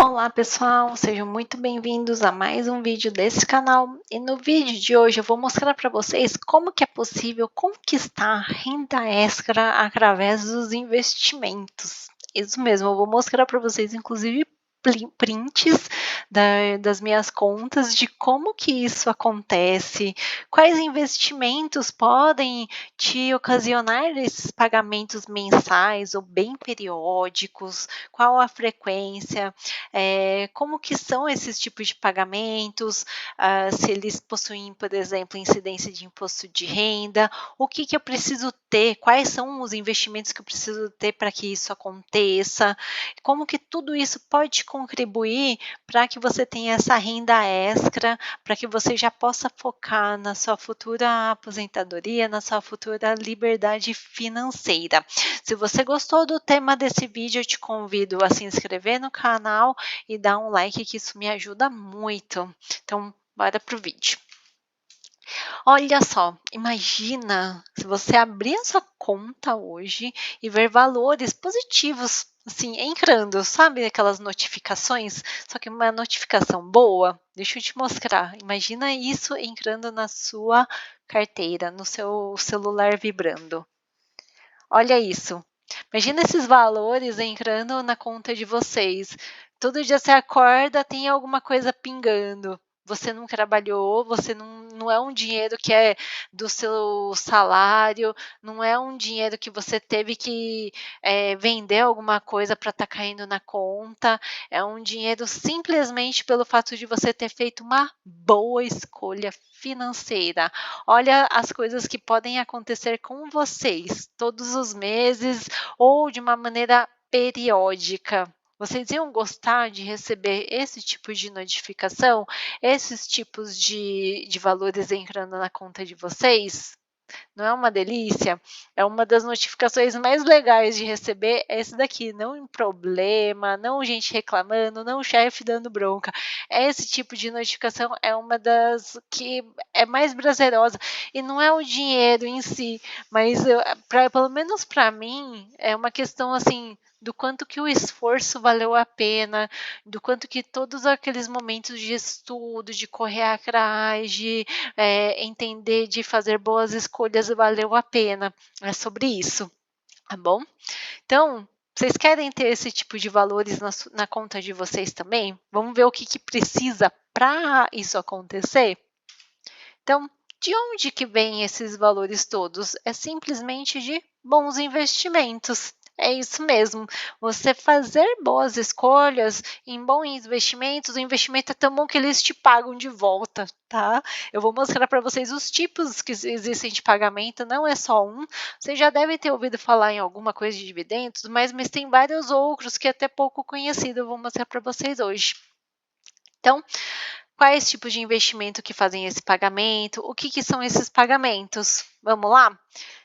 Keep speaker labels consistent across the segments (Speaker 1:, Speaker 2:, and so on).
Speaker 1: Olá pessoal, sejam muito bem-vindos a mais um vídeo desse canal e no vídeo de hoje eu vou mostrar para vocês como que é possível conquistar renda extra através dos investimentos. Isso mesmo, eu vou mostrar para vocês inclusive prints das minhas contas de como que isso acontece, quais investimentos podem te ocasionar esses pagamentos mensais ou bem periódicos, qual a frequência, como que são esses tipos de pagamentos, se eles possuem, por exemplo, incidência de imposto de renda, o que que eu preciso ter, quais são os investimentos que eu preciso ter para que isso aconteça, como que tudo isso pode contribuir para que você tenha essa renda extra, para que você já possa focar na sua futura aposentadoria, na sua futura liberdade financeira. Se você gostou do tema desse vídeo, eu te convido a se inscrever no canal e dar um like, que isso me ajuda muito. Então, bora pro vídeo. Olha só, imagina se você abrir a sua conta hoje e ver valores positivos, assim, entrando, sabe aquelas notificações? Só que uma notificação boa, deixa eu te mostrar. Imagina isso entrando na sua carteira, no seu celular vibrando. Olha isso. Imagina esses valores entrando na conta de vocês. Todo dia você acorda, tem alguma coisa pingando. Você não trabalhou, você não é um dinheiro que é do seu salário, não é um dinheiro que você teve que vender alguma coisa para estar caindo na conta. É um dinheiro simplesmente pelo fato de você ter feito uma boa escolha financeira. Olha as coisas que podem acontecer com vocês todos os meses ou de uma maneira periódica. Vocês iam gostar de receber esse tipo de notificação, esses tipos de valores entrando na conta de vocês? Não é uma delícia? É uma das notificações mais legais de receber, é esse daqui, não em problema, não gente reclamando, não chefe dando bronca. Esse tipo de notificação é uma das que é mais prazerosa, e não é o dinheiro em si, mas pelo menos para mim, é uma questão assim, do quanto que o esforço valeu a pena, do quanto que todos aqueles momentos de estudo, de correr atrás, de entender, de fazer boas escolhas valeu a pena. É sobre isso, tá bom? Então, vocês querem ter esse tipo de valores na conta de vocês também? Vamos ver o que, que precisa para isso acontecer? Então, de onde que vêm esses valores todos? É simplesmente de bons investimentos. É isso mesmo. Você fazer boas escolhas em bons investimentos, o investimento é tão bom que eles te pagam de volta, tá? Eu vou mostrar para vocês os tipos que existem de pagamento, não é só um. Você já deve ter ouvido falar em alguma coisa de dividendos, mas tem vários outros que é até pouco conhecido, eu vou mostrar para vocês hoje. Então, quais tipos de investimento que fazem esse pagamento? O que, que são esses pagamentos? Vamos lá?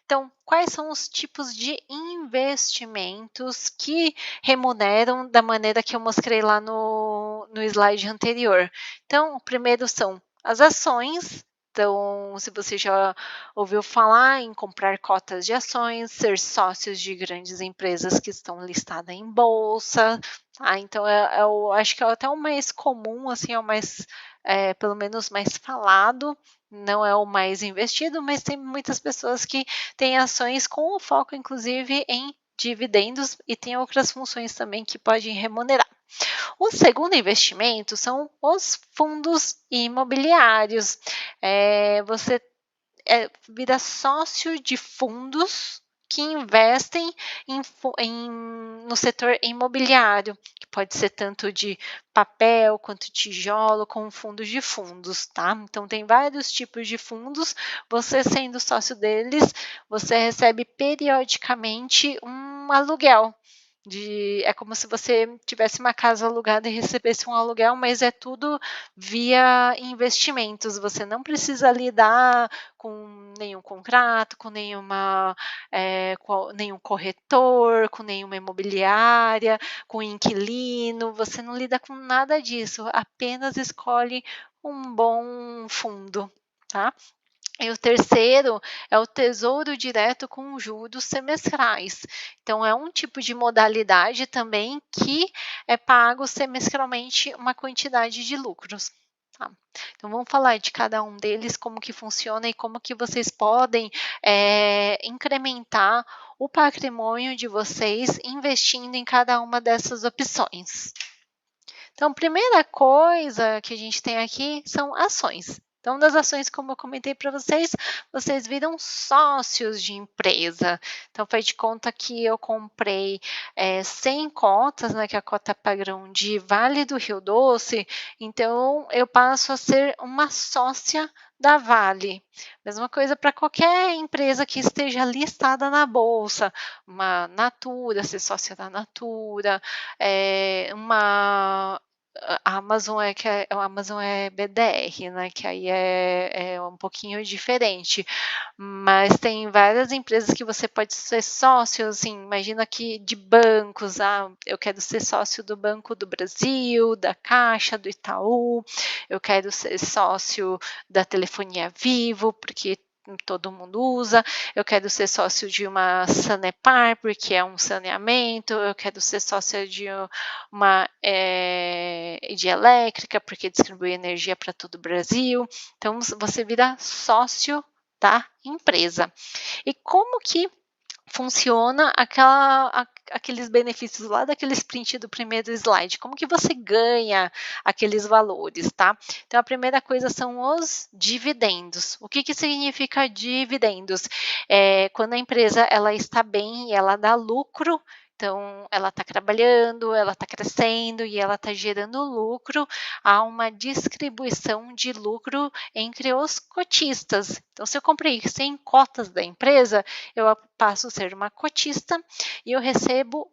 Speaker 1: Então, quais são os tipos de investimentos que remuneram da maneira que eu mostrei lá no slide anterior? Então, o primeiro são as ações. Então, se você já ouviu falar em comprar cotas de ações, ser sócios de grandes empresas que estão listadas em bolsa, tá? Então, eu acho que é até o mais comum, assim, é o mais, pelo menos mais falado, não é o mais investido, mas tem muitas pessoas que têm ações com o foco, inclusive, em dividendos e tem outras funções também que podem remunerar. O segundo investimento são os fundos imobiliários. Você vira sócio de fundos que investem no setor imobiliário, que pode ser tanto de papel quanto tijolo, com fundos de fundos, tá? Então tem vários tipos de fundos. Você sendo sócio deles, você recebe periodicamente um aluguel. É como se você tivesse uma casa alugada e recebesse um aluguel, mas é tudo via investimentos. Você não precisa lidar com nenhum contrato, com nenhum corretor, com nenhuma imobiliária, com inquilino. Você não lida com nada disso. Apenas escolhe um bom fundo, tá? E o terceiro é o Tesouro Direto com juros semestrais. Então, é um tipo de modalidade também que é pago semestralmente uma quantidade de lucros. Tá? Então, vamos falar de cada um deles, como que funciona e como que vocês podem incrementar o patrimônio de vocês investindo em cada uma dessas opções. Então, a primeira coisa que a gente tem aqui são ações. Então, das ações, como eu comentei para vocês, vocês viram sócios de empresa. Então, faz de conta que eu comprei 100 cotas, né, que é a cota padrão de Vale do Rio Doce, então eu passo a ser uma sócia da Vale. Mesma coisa para qualquer empresa que esteja listada na bolsa, uma Natura, ser sócia da Natura, uma a Amazon a Amazon é BDR, né, que aí é um pouquinho diferente, mas tem várias empresas que você pode ser sócio, assim, imagina que de bancos, eu quero ser sócio do Banco do Brasil, da Caixa, do Itaú, eu quero ser sócio da Telefonia Vivo, porque todo mundo usa, eu quero ser sócio de uma Sanepar, porque é um saneamento, eu quero ser sócia de uma de elétrica, porque distribui energia para todo o Brasil. Então, você vira sócio da empresa. E como que funciona aqueles benefícios lá daquele sprint do primeiro slide? Como que você ganha aqueles valores, tá? Então, a primeira coisa são os dividendos. O que significa dividendos? Quando a empresa ela está bem e ela dá lucro, então, ela está trabalhando, ela está crescendo e ela está gerando lucro, há uma distribuição de lucro entre os cotistas. Então, se eu comprei 100 cotas da empresa, eu passo a ser uma cotista e eu recebo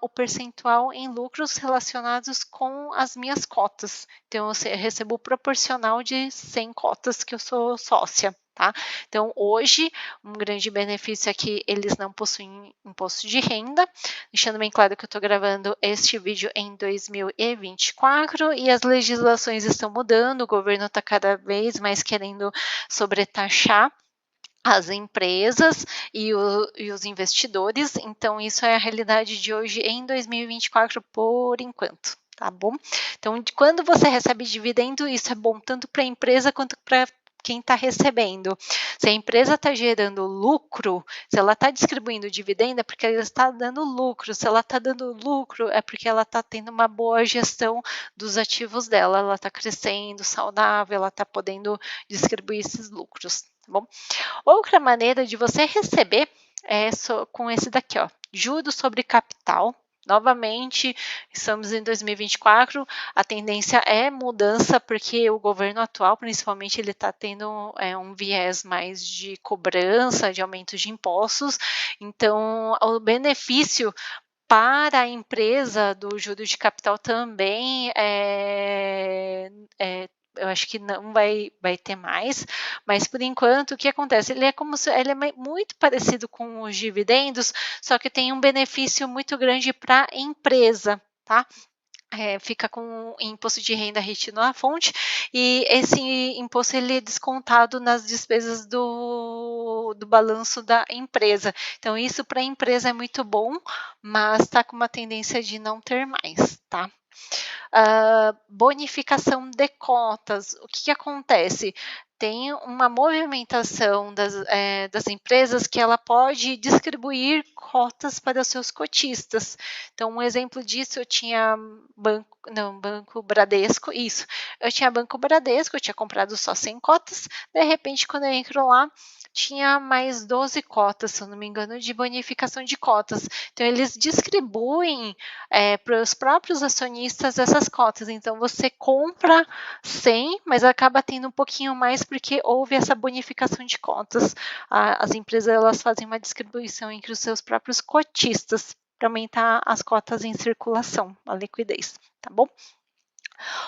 Speaker 1: o percentual em lucros relacionados com as minhas cotas. Então, eu recebo o proporcional de 100 cotas que eu sou sócia. Tá? Então, hoje, um grande benefício é que eles não possuem imposto de renda, deixando bem claro que eu estou gravando este vídeo em 2024 e as legislações estão mudando, o governo está cada vez mais querendo sobretaxar as empresas e os investidores, então isso é a realidade de hoje em 2024 por enquanto. Tá bom? Então, quando você recebe dividendo, isso é bom tanto para a empresa quanto para quem está recebendo. Se a empresa está gerando lucro, se ela está distribuindo dividendo, é porque ela está dando lucro. Se ela está dando lucro, é porque ela está tendo uma boa gestão dos ativos dela. Ela está crescendo, saudável, ela está podendo distribuir esses lucros. Tá bom? Outra maneira de você receber é com esse daqui, ó, juros sobre capital. Novamente, estamos em 2024, a tendência é mudança, porque o governo atual, principalmente, ele está tendo um viés mais de cobrança, de aumento de impostos, então o benefício para a empresa do juro de capital também eu acho que não vai ter mais, mas por enquanto o que acontece? Ele é muito parecido com os dividendos, só que tem um benefício muito grande para a empresa, tá? Fica com imposto de renda retido na fonte e esse imposto ele é descontado nas despesas do balanço da empresa. Então, isso para a empresa é muito bom, mas está com uma tendência de não ter mais, tá? Bonificação de cotas. O que acontece? Tem uma movimentação das empresas que ela pode distribuir cotas para os seus cotistas. Então, um exemplo disso, eu tinha Banco Bradesco, isso. Eu tinha Banco Bradesco, eu tinha comprado só 100 cotas, de repente, quando eu entro lá, tinha mais 12 cotas, se eu não me engano, de bonificação de cotas. Então, eles distribuem para os próprios acionistas essas cotas. Então, você compra 100, mas acaba tendo um pouquinho mais porque houve essa bonificação de cotas. As empresas elas fazem uma distribuição entre os seus próprios cotistas para aumentar as cotas em circulação, a liquidez, tá bom?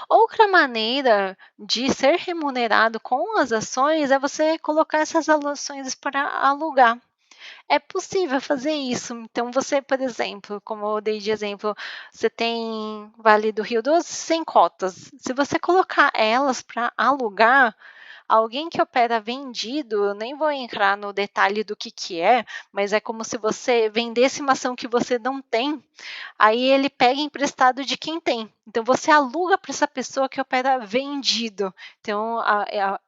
Speaker 1: Outra maneira de ser remunerado com as ações é você colocar essas ações para alugar. É possível fazer isso. Então, você, por exemplo, como eu dei de exemplo, você tem Vale do Rio Doce 100 cotas. Se você colocar elas para alugar, Alguém que opera vendido, eu nem vou entrar no detalhe do que é, mas é como se você vendesse uma ação que você não tem, aí ele pega emprestado de quem tem. Então você aluga para essa pessoa que opera vendido. Então,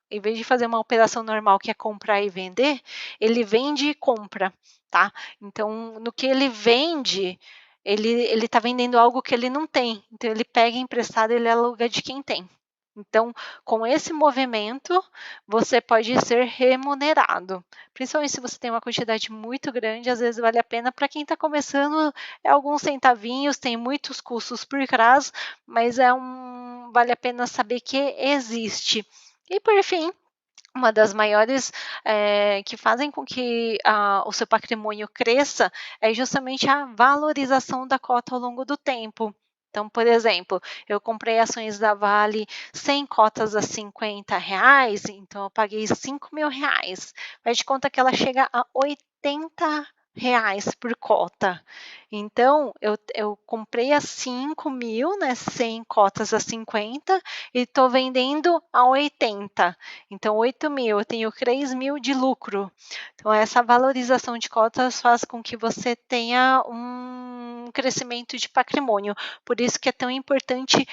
Speaker 1: em vez de fazer uma operação normal que é comprar e vender, ele vende e compra, tá? Então, no que ele vende, ele está vendendo algo que ele não tem. Então, ele pega emprestado e ele aluga de quem tem. Então, com esse movimento, você pode ser remunerado. Principalmente se você tem uma quantidade muito grande, às vezes vale a pena para quem está começando, é alguns centavinhos, tem muitos custos por trás, mas vale a pena saber que existe. E por fim, uma das maiores que fazem com que o seu patrimônio cresça é justamente a valorização da cota ao longo do tempo. Então, por exemplo, eu comprei ações da Vale 100 cotas a R$ 50, então eu paguei R$ 5.000. Faz de conta que ela chega a R$ 80 por cota. Então, eu comprei a 5.000, né, 100 cotas a 50 e estou vendendo a 80. Então, 8.000, eu tenho 3.000 de lucro. Então, essa valorização de cotas faz com que você tenha um crescimento de patrimônio. Por isso que é tão importante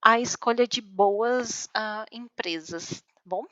Speaker 1: a escolha de boas empresas, tá bom?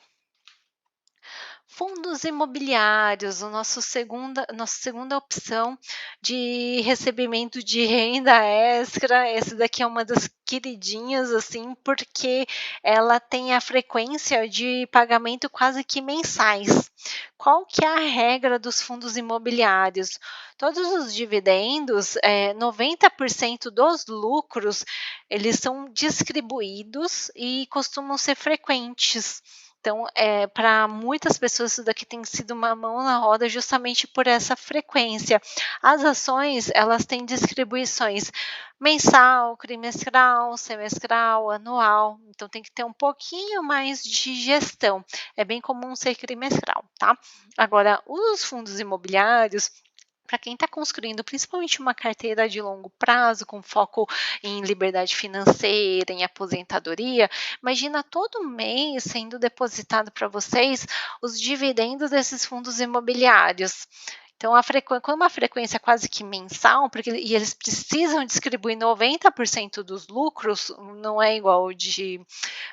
Speaker 1: Fundos imobiliários, nossa segunda opção de recebimento de renda extra. Essa daqui é uma das queridinhas, assim, porque ela tem a frequência de pagamento quase que mensais. Qual que é a regra dos fundos imobiliários? Todos os dividendos, 90% dos lucros, eles são distribuídos e costumam ser frequentes. Então, para muitas pessoas, isso daqui tem sido uma mão na roda justamente por essa frequência. As ações, elas têm distribuições mensal, trimestral, semestral, anual. Então, tem que ter um pouquinho mais de gestão. É bem comum ser trimestral, tá? Agora, os fundos imobiliários, para quem está construindo principalmente uma carteira de longo prazo, com foco em liberdade financeira, em aposentadoria, imagina todo mês sendo depositado para vocês os dividendos desses fundos imobiliários. Então, com uma frequência quase que mensal, e eles precisam distribuir 90% dos lucros, não é igual de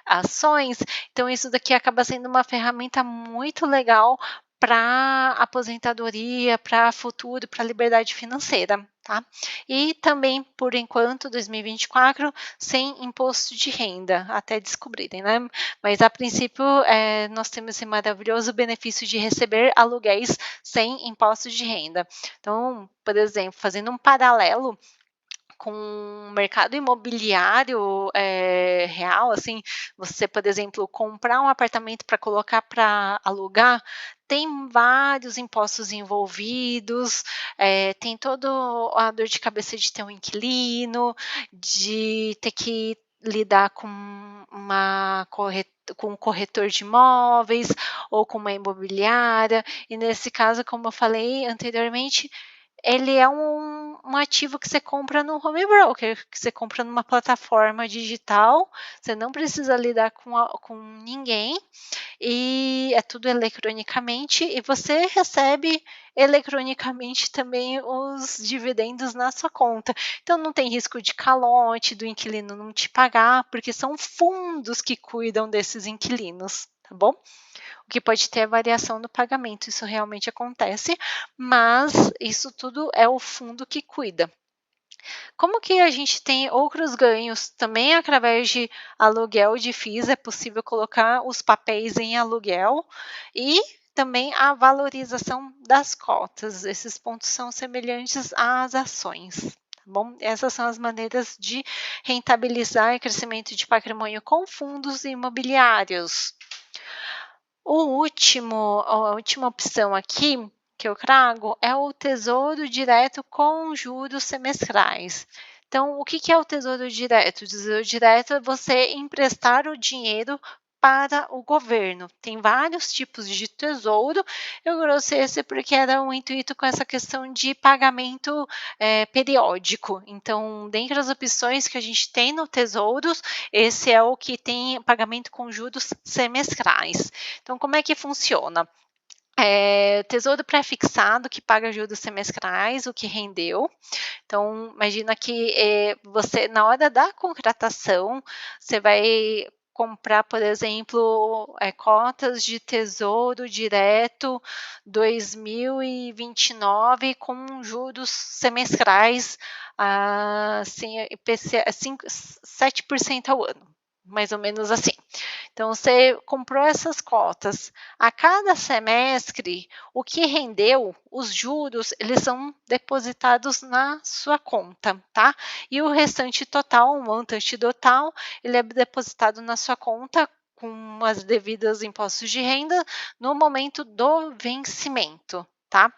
Speaker 1: ações, então isso daqui acaba sendo uma ferramenta muito legal para aposentadoria, para futuro, para liberdade financeira, tá? E também, por enquanto, 2024, sem imposto de renda, até descobrirem, né? Mas a princípio, nós temos esse maravilhoso benefício de receber aluguéis sem imposto de renda. Então, por exemplo, fazendo um paralelo com o mercado imobiliário real, assim, você, por exemplo, comprar um apartamento para colocar para alugar, tem vários impostos envolvidos, tem toda a dor de cabeça de ter um inquilino, de ter que lidar com com um corretor de imóveis ou com uma imobiliária, e nesse caso, como eu falei anteriormente, ele é um ativo que você compra no home broker, que você compra numa plataforma digital, você não precisa lidar com ninguém, e é tudo eletronicamente, e você recebe eletronicamente também os dividendos na sua conta. Então não tem risco de calote, do inquilino não te pagar, porque são fundos que cuidam desses inquilinos, tá bom? O que pode ter variação no pagamento, isso realmente acontece, mas isso tudo é o fundo que cuida. Como que a gente tem outros ganhos também através de aluguel de FIIs, é possível colocar os papéis em aluguel e também a valorização das cotas. Esses pontos são semelhantes às ações. Tá bom? Essas são as maneiras de rentabilizar o crescimento de patrimônio com fundos imobiliários. A última opção aqui que eu trago é o Tesouro Direto com juros semestrais. Então, o que é o Tesouro Direto? O Tesouro Direto é você emprestar o dinheiro para o governo. Tem vários tipos de tesouro, eu trouxe esse porque era um intuito com essa questão de pagamento periódico. Então, dentre as opções que a gente tem no Tesouros, esse é o que tem pagamento com juros semestrais. Então, como é que funciona? Tesouro pré-fixado que paga juros semestrais, o que rendeu. Então, imagina que você, na hora da contratação, você vai comprar, por exemplo, cotas de tesouro direto 2029 com juros semestrais assim, IPCA, 7% ao ano, mais ou menos assim. Então, você comprou essas cotas. A cada semestre, o que rendeu, os juros, eles são depositados na sua conta, tá? E o restante total, o montante total, ele é depositado na sua conta com as devidas impostos de renda no momento do vencimento, tá?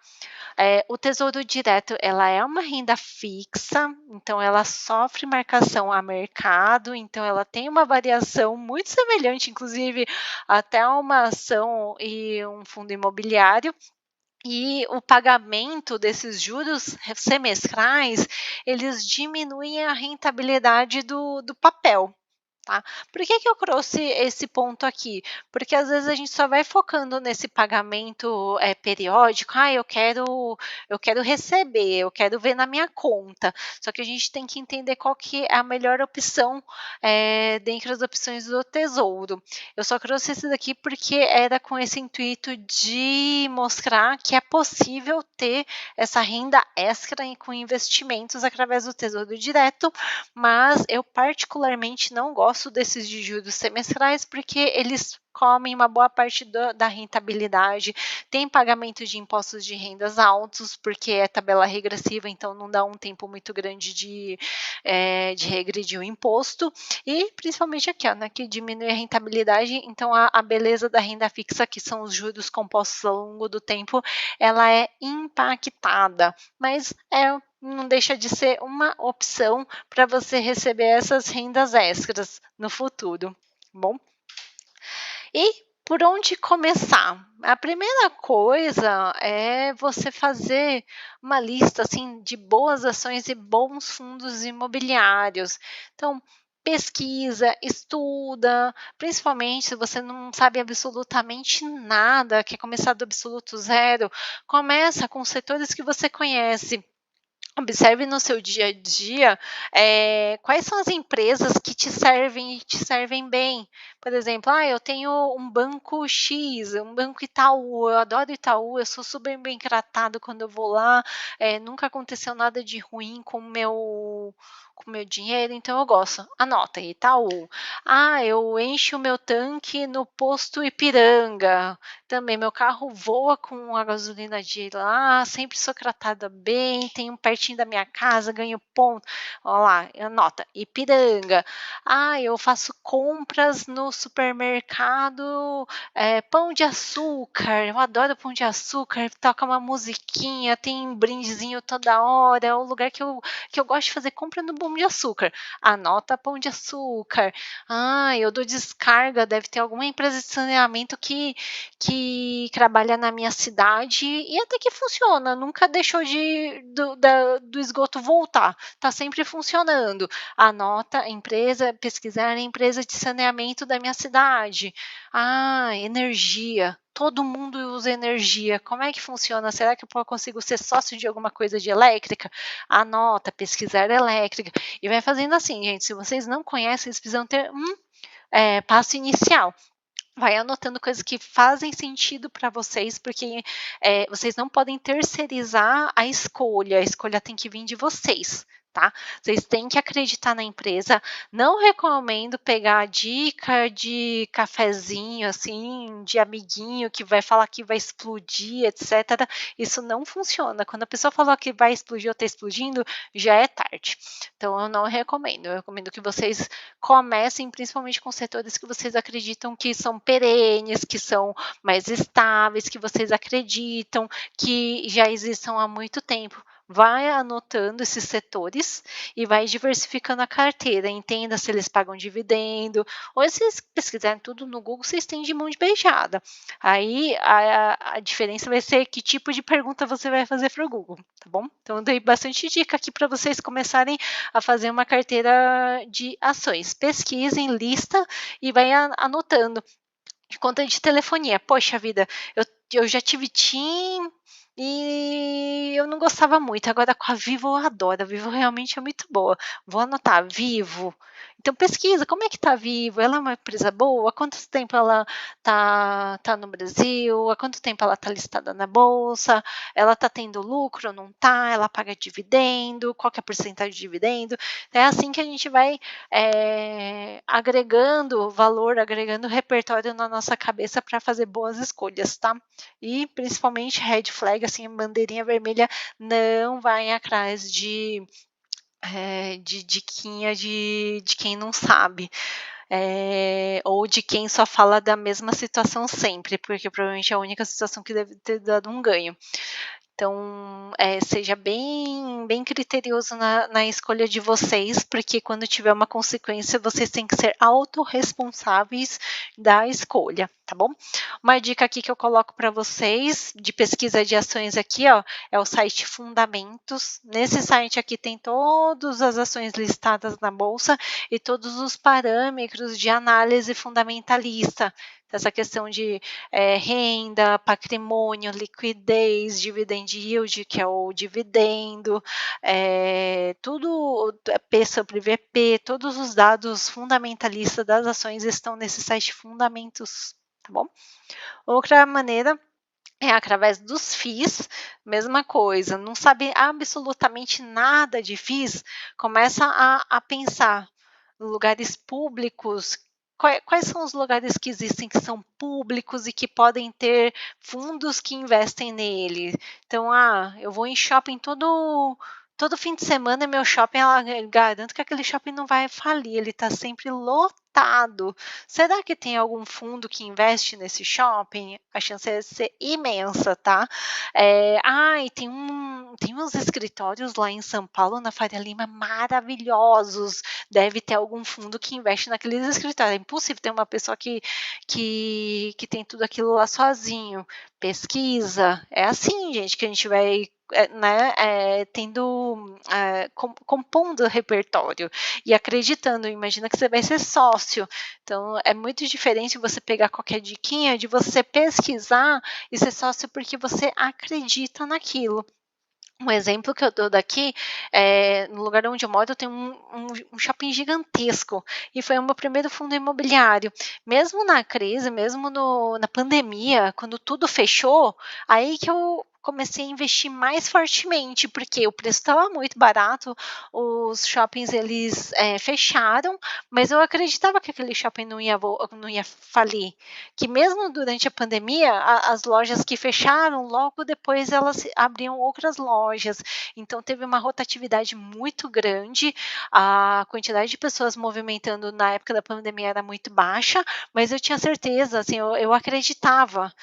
Speaker 1: O Tesouro Direto, ela é uma renda fixa, então ela sofre marcação a mercado, então ela tem uma variação muito semelhante, inclusive, até uma ação e um fundo imobiliário. E o pagamento desses juros semestrais, eles diminuem a rentabilidade do papel. Tá? Por que eu trouxe esse ponto aqui? Porque às vezes a gente só vai focando nesse pagamento periódico, eu quero receber, eu quero ver na minha conta. Só que a gente tem que entender qual que é a melhor opção dentre as opções do Tesouro. Eu só trouxe esse daqui porque era com esse intuito de mostrar que é possível ter essa renda extra com investimentos através do Tesouro Direto, mas eu particularmente não gosto desses de juros semestrais porque eles comem uma boa parte da rentabilidade, tem pagamento de impostos de rendas altos, porque é tabela regressiva, então não dá um tempo muito grande de regredir o imposto, e principalmente aqui, ó, né, que diminui a rentabilidade, então a beleza da renda fixa, que são os juros compostos ao longo do tempo, ela é impactada, mas não deixa de ser uma opção para você receber essas rendas extras no futuro, bom? E por onde começar? A primeira coisa é você fazer uma lista assim de boas ações e bons fundos imobiliários. Então, pesquisa, estuda, principalmente se você não sabe absolutamente nada, quer começar do absoluto zero, começa com setores que você conhece. Observe no seu dia a dia quais são as empresas que te servem e te servem bem. Por exemplo, eu tenho um banco X, um banco Itaú, eu adoro Itaú, eu sou super bem tratado quando eu vou lá, nunca aconteceu nada de ruim com o meu dinheiro, então eu gosto. Anota, Itaú. Eu encho o meu tanque no posto Ipiranga. Também meu carro voa com a gasolina de lá, sempre sou tratada bem, tenho pertinho da minha casa, ganho ponto. Olha lá, anota, Ipiranga. Eu faço compras no supermercado Pão de Açúcar, eu adoro Pão de Açúcar, toca uma musiquinha, tem um brindezinho toda hora, é o lugar que eu gosto de fazer compra no Pão de Açúcar. Anota Pão de Açúcar. Eu dou descarga, deve ter alguma empresa de saneamento que trabalha na minha cidade e até que funciona, nunca deixou do esgoto voltar, está sempre funcionando. Anota a empresa, pesquisar a empresa de saneamento da minha cidade. Energia. Todo mundo usa energia. Como é que funciona? Será que eu consigo ser sócio de alguma coisa de elétrica? Anota, pesquisar elétrica. E vai fazendo assim, gente. Se vocês não conhecem, vocês precisam ter passo inicial. Vai anotando coisas que fazem sentido para vocês, porque vocês não podem terceirizar a escolha tem que vir de vocês. Tá? Vocês têm que acreditar na empresa. Não recomendo pegar dica de cafezinho, assim, de amiguinho que vai falar que vai explodir, etc. Isso não funciona. Quando a pessoa falou que vai explodir ou está explodindo, já é tarde. Então, eu não recomendo. Eu recomendo que vocês comecem principalmente com setores que vocês acreditam que são perenes, que são mais estáveis, que vocês acreditam que já existam há muito tempo. vai anotando esses setores e vai diversificando a carteira. Entenda se eles pagam dividendo, ou se vocês pesquisarem tudo no Google, vocês têm de mão de beijada. Aí a diferença vai ser que tipo de pergunta você vai fazer para o Google, tá bom? Então, eu dei bastante dica aqui para vocês começarem a fazer uma carteira de ações. Pesquisem, lista e vai anotando. De conta de telefonia. Poxa vida, eu já tive TIM e eu não gostava muito. Agora com a Vivo eu adoro. A Vivo realmente é muito boa. Vou anotar, Vivo. Então pesquisa, como é que tá a Vivo? Ela é uma empresa boa? Há quanto tempo ela tá no Brasil? Há quanto tempo ela tá listada na bolsa? Ela tá tendo lucro ou não tá? Ela paga dividendo? Qual que é a porcentagem de dividendo? É assim que a gente vai agregando valor, agregando repertório na nossa cabeça para fazer boas escolhas, tá? E principalmente red flag, assim, bandeirinha vermelha, não vai atrás de diquinha de quem não sabe. Ou de quem só fala da mesma situação sempre, porque provavelmente é a única situação que deve ter dado um ganho. Então, seja bem criterioso na escolha de vocês, porque quando tiver uma consequência, vocês têm que ser autorresponsáveis da escolha, tá bom? Uma dica aqui que eu coloco para vocês de pesquisa de ações aqui, ó, é o site Fundamentos. Nesse site aqui tem todas as ações listadas na bolsa e todos os parâmetros de análise fundamentalista. Essa questão de renda, patrimônio, liquidez, dividend yield, que é o dividendo, tudo P sobre VP, todos os dados fundamentalistas das ações estão nesse site Fundamentos, tá bom? Outra maneira é através dos FIIs, mesma coisa, não sabe absolutamente nada de FIIs, começa a pensar lugares públicos. Quais são os lugares que existem que são públicos e que podem ter fundos que investem nele? Então, eu vou em shopping todo fim de semana, meu shopping, garanto que aquele shopping não vai falir, ele está sempre lotado. Será que tem algum fundo que investe nesse shopping? A chance é ser imensa, tá? E tem uns escritórios lá em São Paulo, na Faria Lima, maravilhosos. Deve ter algum fundo que investe naqueles escritórios. É impossível ter uma pessoa que tem tudo aquilo lá sozinho. Pesquisa. É assim, gente, que a gente vai compondo o repertório e acreditando. Imagina que você vai ser sócio. Então, é muito diferente você pegar qualquer diquinha de você pesquisar e ser sócio porque você acredita naquilo. Um exemplo que eu dou daqui, no lugar onde eu moro, tem um shopping gigantesco e foi o meu primeiro fundo imobiliário. Mesmo na crise, mesmo na pandemia, quando tudo fechou, aí que eu comecei a investir mais fortemente, porque o preço estava muito barato, os shoppings eles fecharam, mas eu acreditava que aquele shopping não ia falir, que mesmo durante a pandemia, as lojas que fecharam, logo depois elas abriam outras lojas. Então teve uma rotatividade muito grande, a quantidade de pessoas movimentando na época da pandemia era muito baixa, mas eu tinha certeza, assim, eu acreditava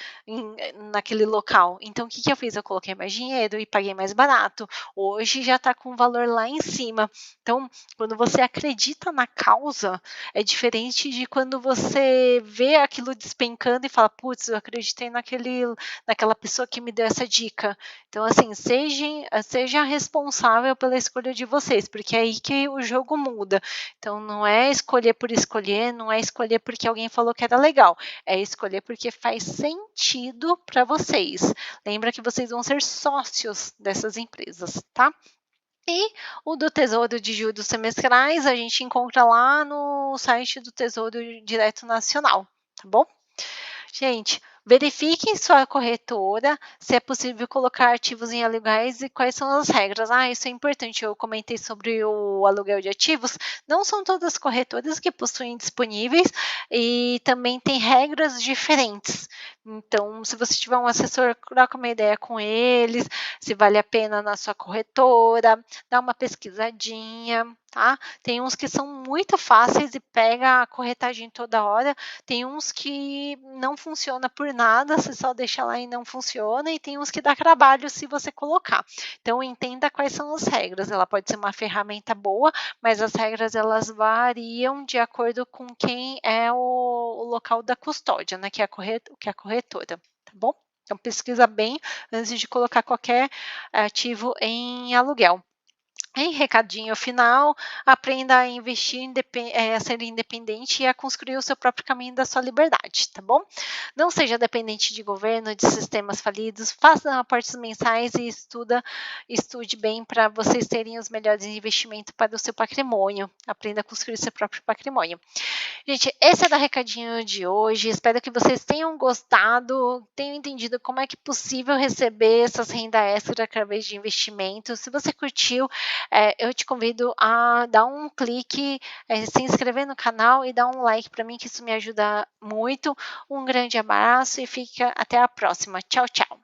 Speaker 1: naquele local. Então o que eu fiz? Eu coloquei mais dinheiro e paguei mais barato. Hoje já está com o valor lá em cima. Então, quando você acredita na causa, é diferente de quando você vê aquilo despencando e fala, putz, eu acreditei naquela pessoa que me deu essa dica. Então, assim, seja responsável pela escolha de vocês, porque é aí que o jogo muda. Então, não é escolher por escolher, não é escolher porque alguém falou que era legal, é escolher porque faz sentido para vocês. Lembra que vocês vão ser sócios dessas empresas, tá? E o do Tesouro de Juros Semestrais a gente encontra lá no site do Tesouro Direto Nacional, tá bom? Gente, verifiquem sua corretora, se é possível colocar ativos em aluguéis e quais são as regras. Isso é importante. Eu comentei sobre o aluguel de ativos. Não são todas as corretoras que possuem disponíveis e também tem regras diferentes. Então, se você tiver um assessor, troca uma ideia com eles, se vale a pena na sua corretora, dá uma pesquisadinha. tá? Tem uns que são muito fáceis e pega a corretagem toda hora, tem uns que não funciona por nada, você só deixa lá e não funciona, e tem uns que dá trabalho se você colocar. Então entenda quais são as regras. Ela pode ser uma ferramenta boa, mas as regras elas variam de acordo com quem é o local da custódia, né? Que é a corretora, tá bom? Então pesquisa bem antes de colocar qualquer ativo em aluguel. Em recadinho final, aprenda a investir, a ser independente e a construir o seu próprio caminho da sua liberdade, tá bom? Não seja dependente de governo, de sistemas falidos, faça aportes mensais e estude bem para vocês terem os melhores investimentos para o seu patrimônio. Aprenda a construir seu próprio patrimônio. Gente, esse era o recadinho de hoje. Espero que vocês tenham gostado, tenham entendido como é que é possível receber essas renda extra através de investimentos. Se você curtiu, eu te convido a dar um clique, se inscrever no canal e dar um like para mim, que isso me ajuda muito. Um grande abraço e fica até a próxima. Tchau, tchau.